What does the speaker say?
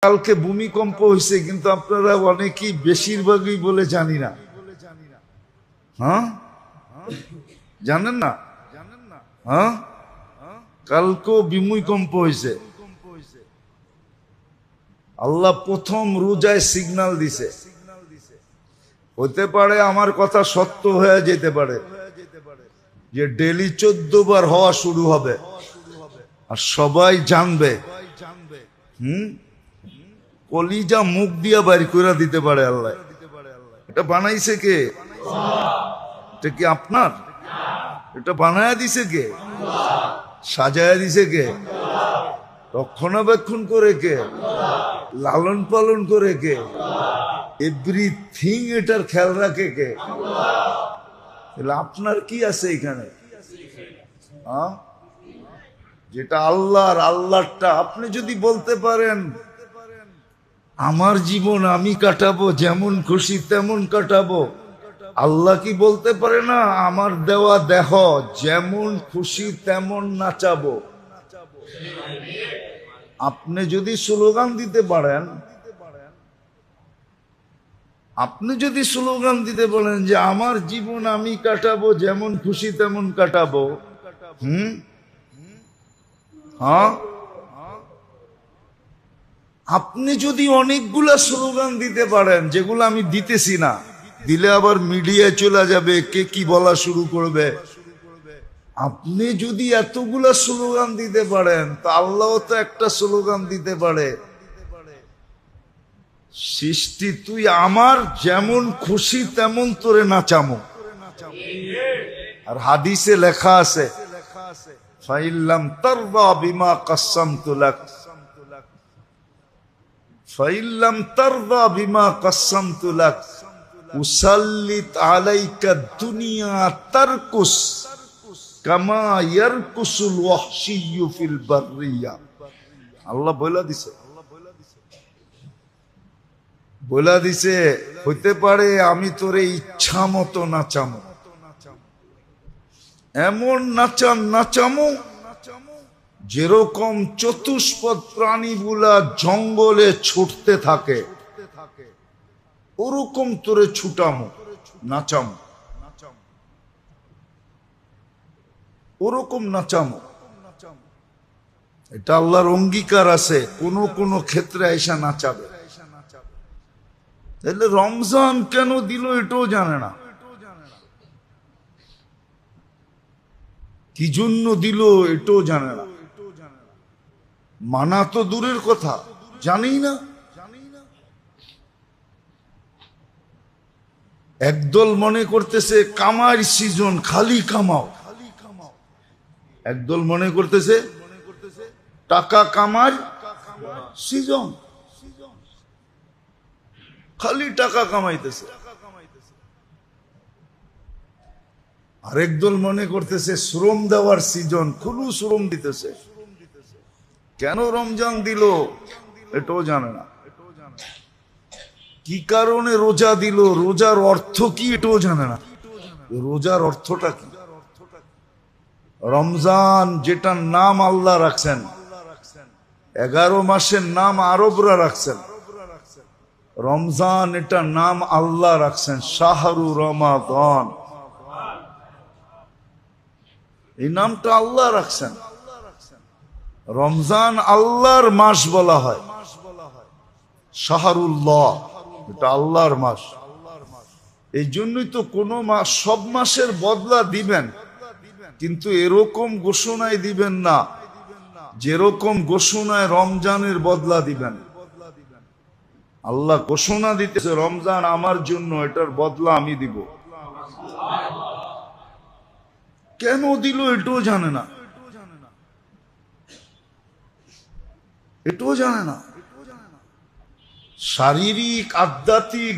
কালকে ভূমিকম্প হয়েছে, কিন্তু আপনারা অনেকেই বেশিরভাগই বলে জানি না। হ্যাঁ, জানেন না? হ্যাঁ, কালকেও ভূমিকম্প হয়েছে। আল্লাহ প্রথম রোজায় সিগন্যাল দিছে। হতে পারে আমার কথা সত্য হয়ে যেতে পারে যে ডেলি 14 বার হওয়া শুরু হবে আর সবাই জানবে। কলিজা মুখ দিয়া বাইর করে দিতে পারে আল্লাহ। এটা বানাইছে কে? এটা কি আপনার? এটা বানায়া দিছে কে? সাজায়া দিছে কে? রক্ষণাবেক্ষণ করে কে? লালন পালন করে কে? এভরিথিং এটার খেয়াল রাখে কে? আপনার কি আছে এখানে? যেটা আল্লাহরটা আপনি যদি বলতে পারেন আমার জীবন আমি কাটাবো, যেমন খুশি তেমন কাটাবো, আল্লাহ কি বলতে পারে না আমার দেওয়া দেহ যেমন খুশি তেমন নাচাবো? আপনি যদি স্লোগান দিতে পারেন, আপনি যদি স্লোগান দিতে বলেন যে আমার জীবন আমি কাটাবো, যেমন খুশি তেমন কাটাবো, হ্যাঁ, আপনি যদি অনেকগুলা স্লোগান দিতে পারেন যেগুলো আমি দিতেছি না, দিলে আবার মিডিয়ায় চলে যাবে, কে কি বলা শুরু করবে। আপনি যদি এতগুলা স্লোগান দিতে পারেন, তা আল্লাহ তো একটা স্লোগান দিতে পারে, সৃষ্টি তুই আমার যেমন খুশি তেমন তোরে নাচামো। আর হাদিসে লেখা আছে ফাইল্লাম তারদা বিমা কাসসামতু লাক, ফাইল্লাম তারদা বিমা কাসসামতু লাক উসাল্লিত আলাইকা দুনিয়া তারকুস কামা ইয়ারকুসুল ওয়াহশিয়্যু ফিল বাররিয়া। আল্লাহ বলে দিছে হইতে পারে আমি তোরে ইচ্ছা মতো নাচামো, এমন নাচামো যেরকম চতুষ্পদ প্রাণীগুলা জঙ্গলে ছুটতে থাকে, ওরকম তোরে ছুটামো, নাচামো, ওরকম নাচামো। এটা আল্লাহর অঙ্গীকার আছে, কোন ক্ষেত্রে আইসা নাচাবে। তাহলে রমজান কেন দিল এটাও জানে না, কি জন্য দিল এটাও জানে না, মানা তো দূরের কথা, জানেই না। একদল মনে করতেছে কামার সিজন, খালি কামাও। একদল মনে করতেছে টাকা কামার সিজন, খালি টাকা কামাইতেছে। আরেক দল মনে করতেছে শ্রম দেওয়ার সিজন, খুলু শ্রম দিতেছে। কেন রমজান দিল এটাও জানে না, কি কারণে রোজা দিল, রোজার অর্থ কি এটাও জানে না। রোজার অর্থটা কি? রমজান যেটার নাম আল্লাহ রাখছেন, 11 মাসের নাম আরবরা রাখছেন, রমজান এটার নাম আল্লাহ রাখছেন শাহরু রমাদান। এই নামটা আল্লাহ রাখছেন। রমজান আল্লাহর মাস বলা হয়, শাহরুল্লাহ, এটা আল্লাহর মাস। এই জন্যই তো কোন মাস, সব মাসের বদলা দিবেন, কিন্তু এরকম ঘোষণায় দিবেন না যেরকম ঘোষণায় রমজানের বদলা দিবেন। আল্লাহ ঘোষণা দিতেছে রমজান আমার জন্য, এটার বদলা আমি দিব। কেন দিল এটাও জানে না, এটাও জানে না। শারীরিক আধ্যাত্মিক